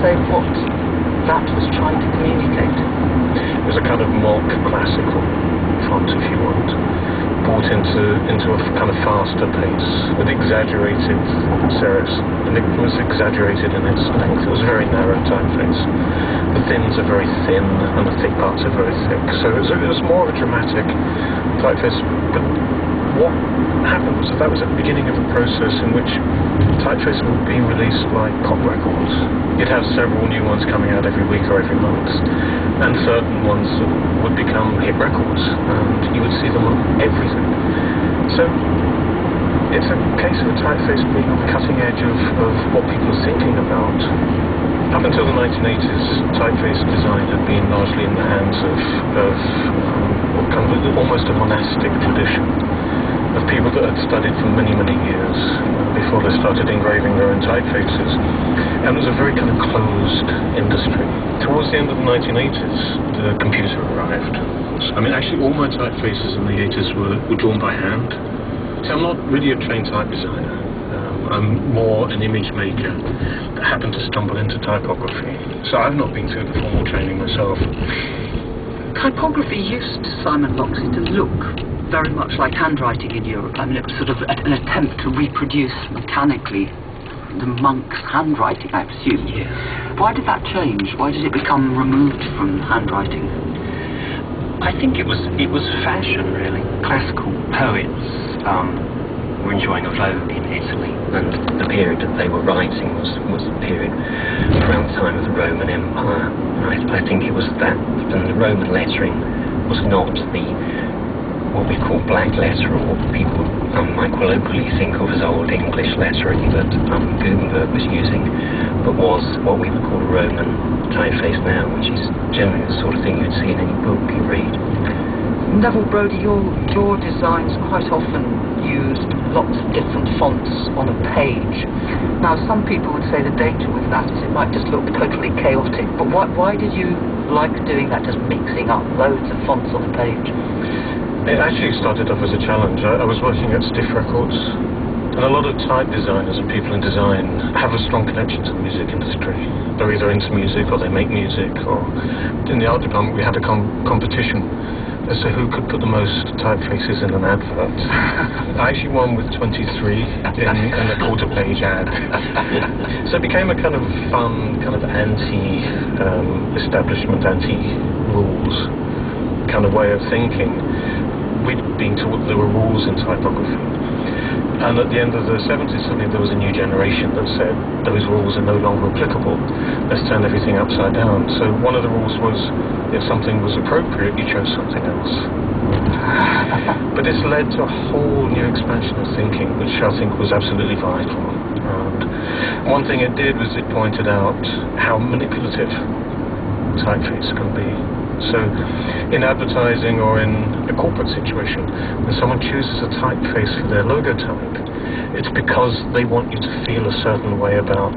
say what that was trying to communicate? It was a kind of mock classical font, if you want, brought into a kind of faster pace with exaggerated serifs, and it was exaggerated in its length. It was a very narrow typeface. The thins are very thin and the thick parts are very thick, so it was more of a dramatic typeface. But what happened was that was at the beginning of a process in which typeface was being released like pop records. You'd have several new ones coming out every week or every month, and certain ones would become hit records, and you would see them on everything. So it's a case of a typeface being on the cutting edge of what people are thinking about. Up until the 1980s, typeface design had been largely in the hands of kind of almost a monastic tradition of people that had studied for many, many years before they started engraving their own typefaces. And it was a very kind of closed industry. Towards the end of the 1980s, the computer arrived. I mean, actually all my typefaces in the 80s were drawn by hand. So I'm not really a trained type designer. I'm more an image maker that happened to stumble into typography. So I've not been through the formal training myself. Typography used, Simon Loxley, to look very much like handwriting in Europe. I mean, it was sort of an attempt to reproduce mechanically the monk's handwriting, I presume. Yeah. Why did that change? Why did it become removed from handwriting? I think it was fashion, really. Classical poets were enjoying a flow in Italy, and the period that they were writing was the period around the time of the Roman Empire. And I think it was that, and the Roman lettering was not what we call black letter, or what people might colloquially think of as Old English lettering that Gutenberg was using, but was what we would call a Roman typeface now, which is generally the sort of thing you'd see in any book you read. Neville Brody, your designs quite often used lots of different fonts on a page. Now, some people would say the danger with that is it might just look totally chaotic, but why did you like doing that, just mixing up loads of fonts on a page? It actually started off as a challenge. I was working at Stiff Records, and a lot of type designers and people in design have a strong connection to the music industry. They're either into music or they make music, or in the art department we had a competition as to who could put the most typefaces in an advert. I actually won with 23 in a quarter-page ad. So it became a kind of fun, kind of anti-establishment, anti-rules kind of way of thinking. We'd been taught there were rules in typography. And at the end of the 70s, suddenly there was a new generation that said those rules are no longer applicable. Let's turn everything upside down. So one of the rules was, if something was appropriate, you chose something else. But this led to a whole new expansion of thinking, which I think was absolutely vital. And one thing it did was it pointed out how manipulative typeface can be. So in advertising or in a corporate situation, when someone chooses a typeface for their logo type, it's because they want you to feel a certain way about